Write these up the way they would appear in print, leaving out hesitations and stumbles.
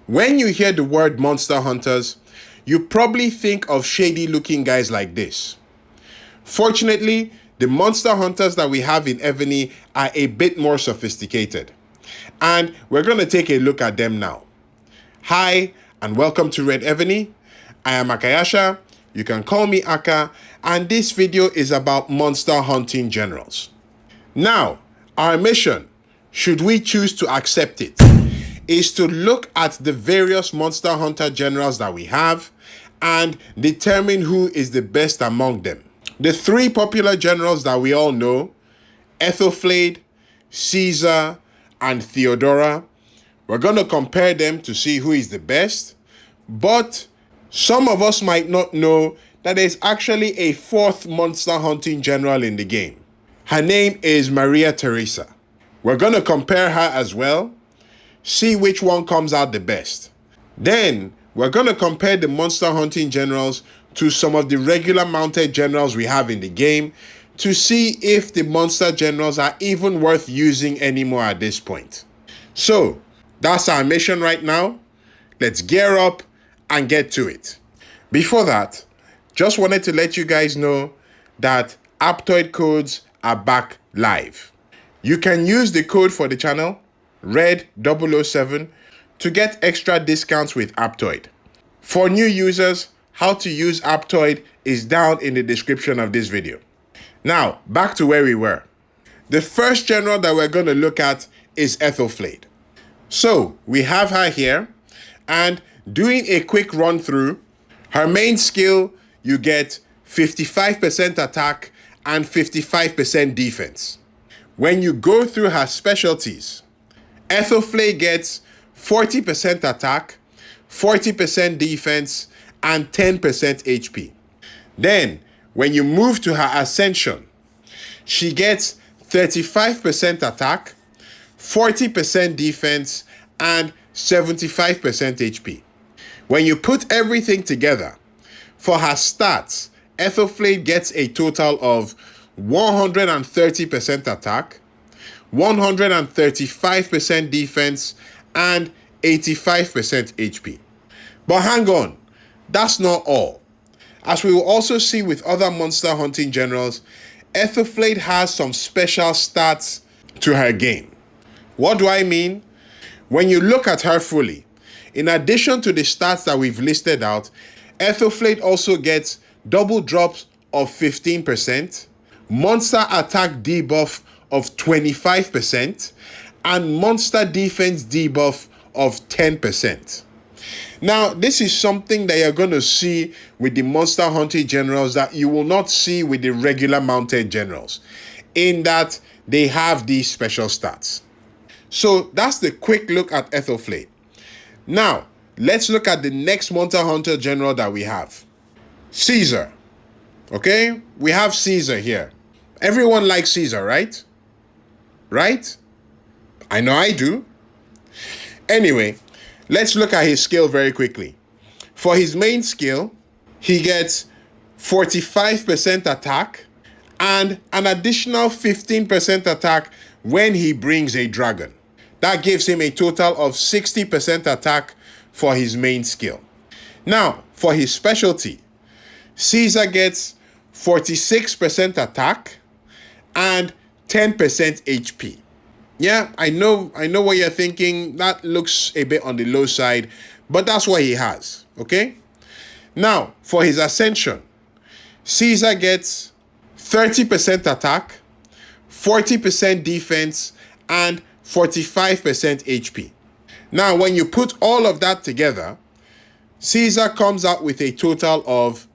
When you hear the word monster hunters, you probably think of shady looking guys like this. Fortunately, the monster hunters that we have in Evony are a bit more sophisticated. And we're going to take a look at them now. Hi, and welcome to Red Evony. I am Akayasha, you can call me Aka, and this video is about monster hunting generals. Now, our mission, should we choose to accept it, is to look at the various monster hunter generals that we have and determine who is the best among them. The three popular generals that we all know, APTOIDE, Caesar, and Theodora, we're going to compare them to see who is the best, but some of us might not know that there's actually a fourth monster hunting general in the game. Her name is Maria Theresa. We're going to compare her as well, see which one comes out the best. Then we're going to compare the monster hunting generals to some of the regular mounted generals we have in the game to see if the monster generals are even worth using anymore at this point. So that's our mission right now. Let's gear up and get to it. Before that, just wanted to let you guys know that Apptoid codes are back live. You can use the code for the channel, RED007, to get extra discounts with Apptoid. For new users, how to use Apptoid is down in the description of this video. Now, back to where we were. The first general that we're going to look at is APTOIDE. So, we have her here, and doing a quick run through, her main skill, you get 55% attack and 55% defense. When you go through her specialties, APTOIDE gets 40% attack, 40% defense, and 10% HP. Then, when you move to her ascension, she gets 35% attack, 40% defense, and 75% HP. When you put everything together, for her stats, APTOIDE gets a total of 130% attack, 135% defense, and 85% HP. But hang on, that's not all. As we will also see with other monster hunting generals, APTOIDE has some special stats to her game. What do I mean? When you look at her fully, in addition to the stats that we've listed out, APTOIDE also gets double drops of 15%, monster attack debuff of 25%, and monster defense debuff of 10%. Now, this is something that you're going to see with the monster hunting generals that you will not see with the regular mounted generals, in that they have these special stats. So that's the quick look at APTOIDE. Now, let's look at the next monster hunter general that we have. Caesar. Okay, we have Caesar here. Everyone likes Caesar, right? Right? I know I do. Anyway, let's look at his skill very quickly. For his main skill, he gets 45% attack and an additional 15% attack when he brings a dragon. That gives him a total of 60% attack for his main skill. Now, for his specialty, Caesar gets 46% attack and 10% HP. Yeah, I know what you're thinking. That looks a bit on the low side, but that's what he has, okay? Now, for his ascension, Caesar gets 30% attack, 40% defense, and 45% HP. Now, when you put all of that together, Caesar comes out with a total of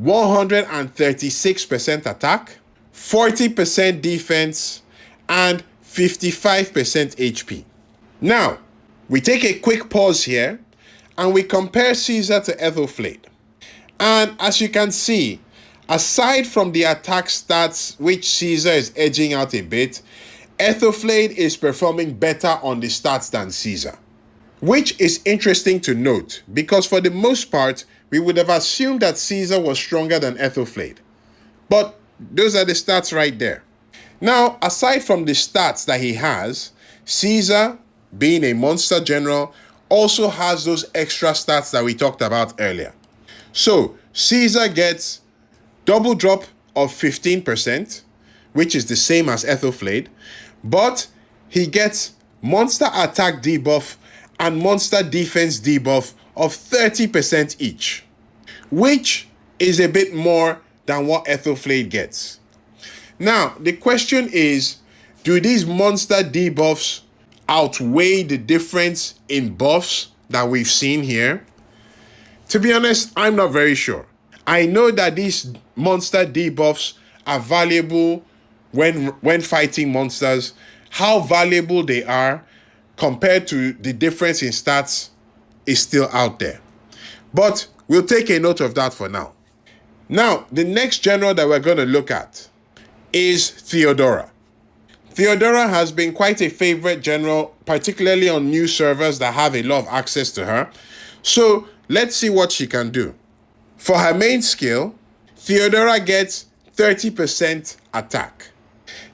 136% attack, 40% defense, and 55% HP. Now, we take a quick pause here and we compare Caesar to APTOIDE. And as you can see, aside from the attack stats, which Caesar is edging out a bit, APTOIDE is performing better on the stats than Caesar. Which is interesting to note, because for the most part, we would have assumed that Caesar was stronger than APTOIDE. But those are the stats right there. Now, aside from the stats that he has, Caesar, being a monster general, also has those extra stats that we talked about earlier. So Caesar gets double drop of 15%, which is the same as Ethelflade, but he gets monster attack debuff and monster defense debuff of 30% each, which is a bit more than what Ethelflade gets. Now, the question is, do these monster debuffs outweigh the difference in buffs that we've seen here? To be honest, I'm not very sure. I know that these monster debuffs are valuable when fighting monsters. How valuable they are compared to the difference in stats is still out there. But we'll take a note of that for now. Now, the next general that we're going to look at is Theodora. Theodora has been quite a favorite general, particularly on new servers that have a lot of access to her. So let's see what she can do. For her main skill, Theodora gets 30% attack.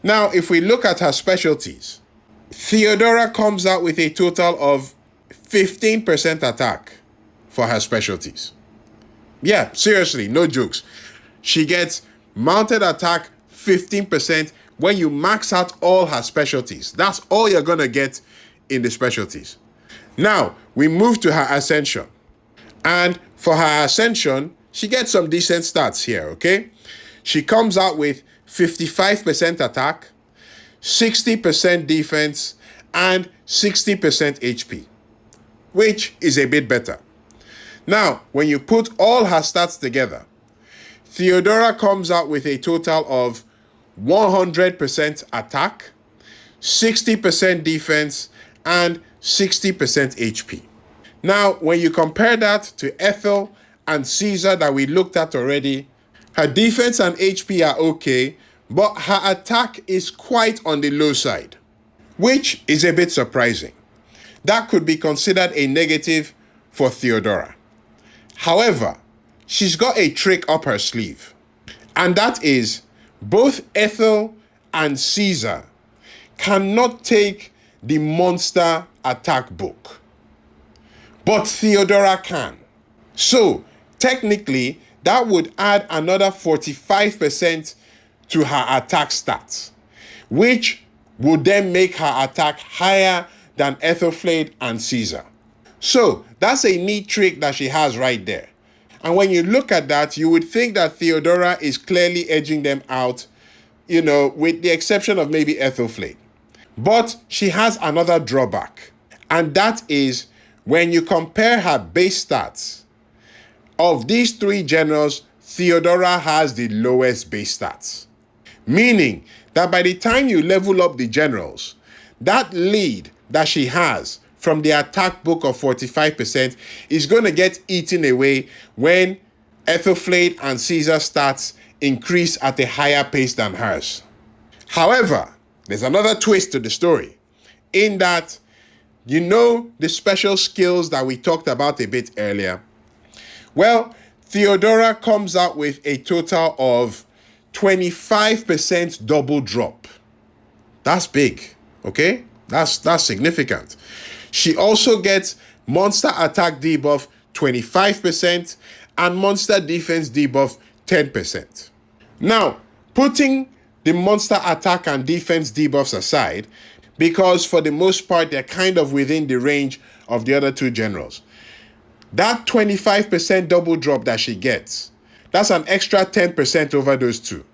Now, if we look at her specialties, Theodora comes out with a total of 15% attack for her specialties. Yeah, seriously, no jokes. She gets mounted attack 15% when you max out all her specialties. That's all you're going to get in the specialties. Now, we move to her ascension. And for her ascension, she gets some decent stats here, okay? She comes out with 55% attack, 60% defense, and 60% HP, which is a bit better. Now, when you put all her stats together, Theodora comes out with a total of 100% attack, 60% defense, and 60% HP. Now, when you compare that to Ethel and Caesar that we looked at already, her defense and HP are okay, but her attack is quite on the low side, which is a bit surprising. That could be considered a negative for Theodora. However, she's got a trick up her sleeve, and that is both Ethel and Caesar cannot take the monster attack book, but Theodora can. So technically, that would add another 45% to her attack stats, which would then make her attack higher than Ethelflade and Caesar. So that's a neat trick that she has right there. And when you look at that, you would think that Theodora is clearly edging them out, with the exception of maybe Ethelflade. But she has another drawback, and that is when you compare her base stats. Of these three generals, Theodora has the lowest base stats, meaning that by the time you level up the generals, that lead that she has from the attack book of 45% is going to get eaten away when Ethelflade and Caesar stats increase at a higher pace than hers. However, there's another twist to the story, in that the special skills that we talked about a bit earlier. Well, Theodora comes out with a total of 25% double drop. That's big, okay? That's significant. She also gets monster attack debuff 25% and monster defense debuff 10%. Now, putting the monster attack and defense debuffs aside, because for the most part they're kind of within the range of the other two generals, that 25% double drop that she gets, that's an extra 10% over those two,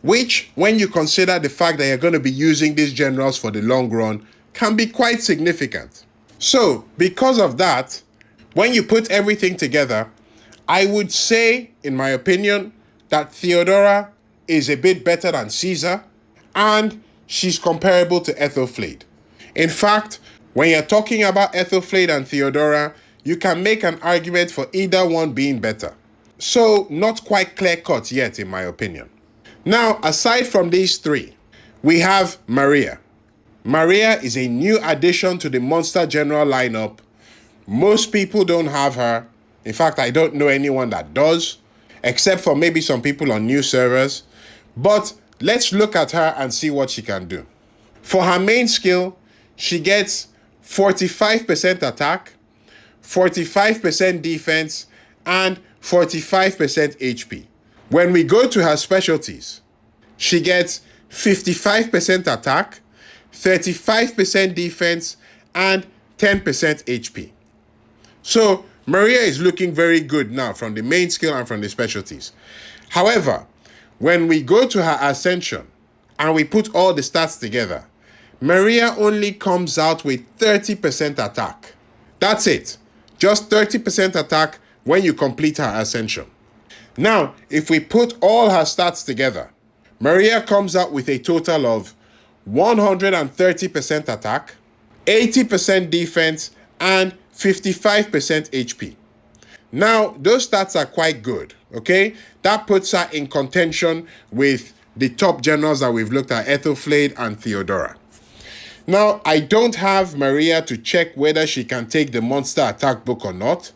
which, when you consider the fact that you're going to be using these generals for the long run, can be quite significant. So, because of that, when you put everything together, I would say, in my opinion, that Theodora is a bit better than Caesar, and she's comparable to Ethelflade. In fact, when you're talking about Ethelflade and Theodora, you can make an argument for either one being better. So, not quite clear-cut yet, in my opinion. Now, aside from these three, we have Maria. Maria is a new addition to the Monster General lineup. Most people don't have her. In fact, I don't know anyone that does, except for maybe some people on new servers. But let's look at her and see what she can do. For her main skill, she gets 45% attack, 45% defense, and 45% HP. When we go to her specialties, she gets 55% attack, 35% defense, and 10% HP. So Maria is looking very good now from the main skill and from the specialties. However, when we go to her ascension and we put all the stats together, Maria only comes out with 30% attack. That's it. Just 30% attack when you complete her ascension. Now, if we put all her stats together, Maria comes out with a total of 130% attack, 80% defense, and 55% HP. Now, those stats are quite good, okay? That puts her in contention with the top generals that we've looked at, APTOIDE and Theodora. Now, I don't have Maria to check whether she can take the monster attack book or not.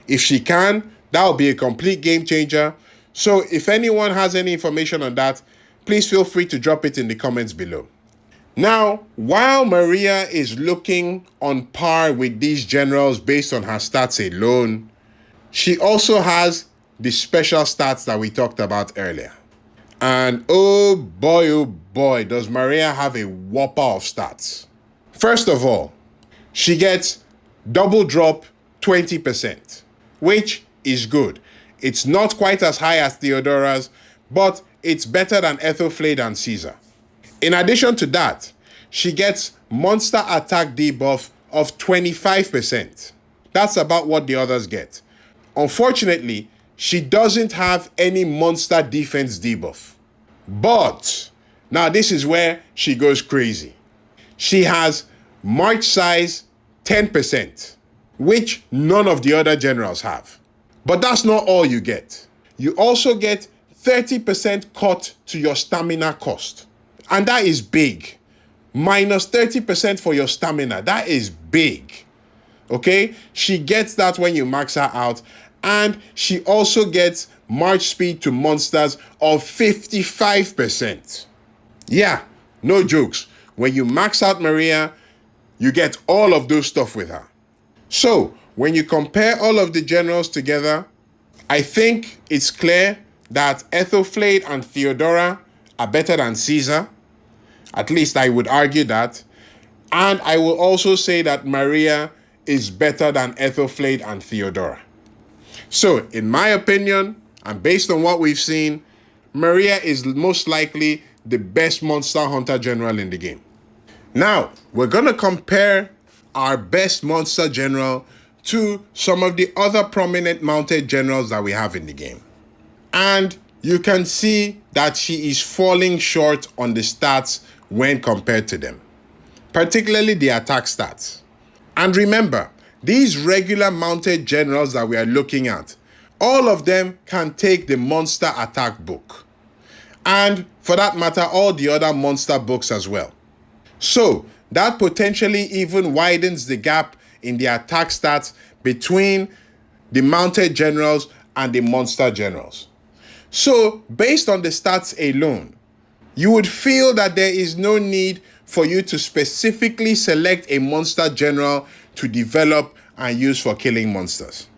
If she can, that will be a complete game changer. So if anyone has any information on that, please feel free to drop it in the comments below. Now, while Maria is looking on par with these generals based on her stats alone, she also has the special stats that we talked about earlier. And oh boy, does Maria have a whopper of stats. First of all, she gets double drop 20%, which is good. It's not quite as high as Theodora's, but it's better than APTOIDE and Caesar. In addition to that, she gets monster attack debuff of 25%. That's about what the others get. Unfortunately, she doesn't have any monster defense debuff. But now this is where she goes crazy. She has march size 10%, which none of the other generals have. But that's not all you get. You also get 30% cut to your stamina cost. And that is big. Minus 30% for your stamina. That is big. Okay? She gets that when you max her out. And she also gets march speed to monsters of 55%. Yeah, no jokes. When you max out Maria, you get all of those stuff with her. So, when you compare all of the generals together, I think it's clear that APTOIDE and Theodora are better than Caesar. At least I would argue that. And I will also say that Maria is better than APTOIDE and Theodora. So, in my opinion, and based on what we've seen, Maria is most likely the best monster hunter general in the game. Now, we're going to compare our best monster general to some of the other prominent mounted generals that we have in the game. And you can see that she is falling short on the stats when compared to them, particularly the attack stats. And remember, these regular mounted generals that we are looking at, all of them can take the monster attack book. And for that matter, all the other monster books as well. So that potentially even widens the gap in the attack stats between the mounted generals and the monster generals. So based on the stats alone, you would feel that there is no need for you to specifically select a monster general to develop and use for killing monsters.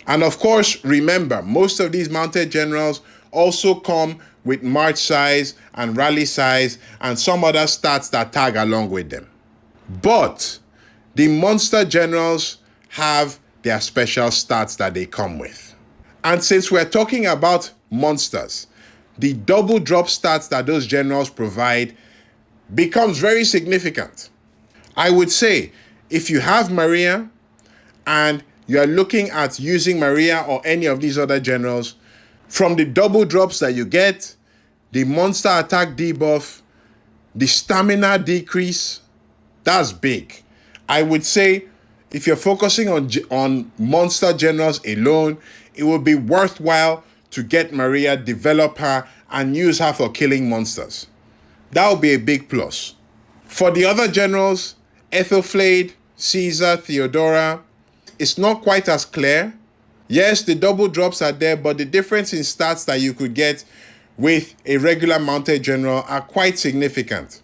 And of course, remember, most of these mounted generals also come with march size and rally size and some other stats that tag along with them. But the monster generals have their special stats that they come with. And since we're talking about monsters, the double drop stats that those generals provide becomes very significant. I would say if you have Maria and you are looking at using Maria or any of these other generals, from the double drops that you get, the monster attack debuff, the stamina decrease, that's big. I would say if you're focusing on monster generals alone, it would be worthwhile to get Maria, develop her, and use her for killing monsters. That would be a big plus. For the other generals, APTOIDE, Caesar, Theodora, it's not quite as clear. Yes, the double drops are there, but the difference in stats that you could get with a regular mounted general are quite significant.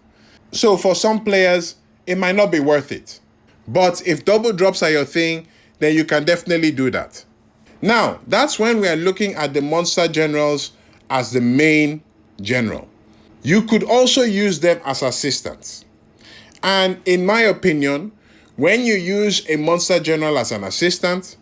So for some players, it might not be worth it. But if double drops are your thing, then you can definitely do that. Now, that's when we are looking at the monster generals as the main general. You could also use them as assistants. And in my opinion, when you use a monster general as an assistant,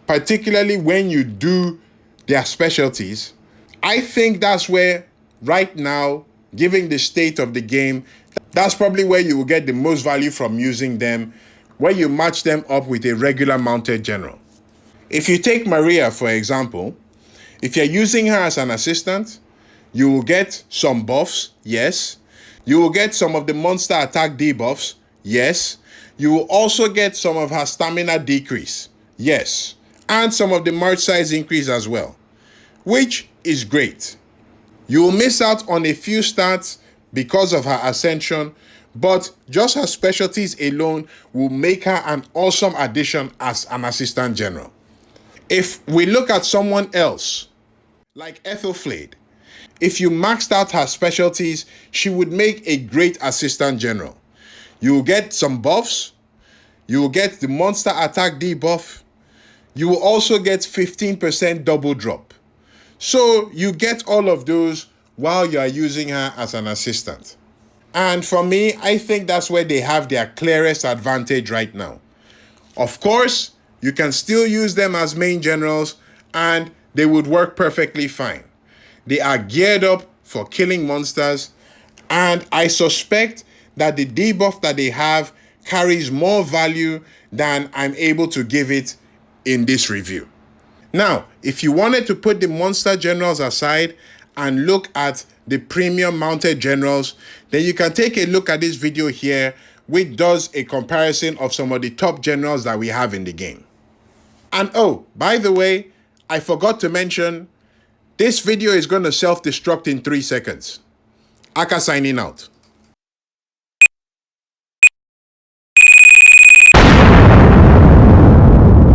particularly when you do their specialties, I think that's where, right now, given the state of the game, that's probably where you will get the most value from using them, where you match them up with a regular mounted general. If you take Maria, for example, if you're using her as an assistant, you will get some buffs, yes. You will get some of the monster attack debuffs, yes. You will also get some of her stamina decrease, yes. And some of the merge size increase as well, which is great. You will miss out on a few stats because of her ascension, but just her specialties alone will make her an awesome addition as an assistant general. If we look at someone else, like Ethelflaed, if you maxed out her specialties, she would make a great assistant general. You will get some buffs, you will get the monster attack debuff, you will also get 15% double drop. So you get all of those while you are using her as an assistant. And for me, I think that's where they have their clearest advantage right now. Of course, you can still use them as main generals and they would work perfectly fine. They are geared up for killing monsters, and I suspect that the debuff that they have carries more value than I'm able to give it in this review. Now, if you wanted to put the monster generals aside and look at the premium mounted generals, then you can take a look at this video here, which does a comparison of some of the top generals that we have in the game. And oh, by the way, I forgot to mention, this video is going to self-destruct in 3 seconds. Aka signing out.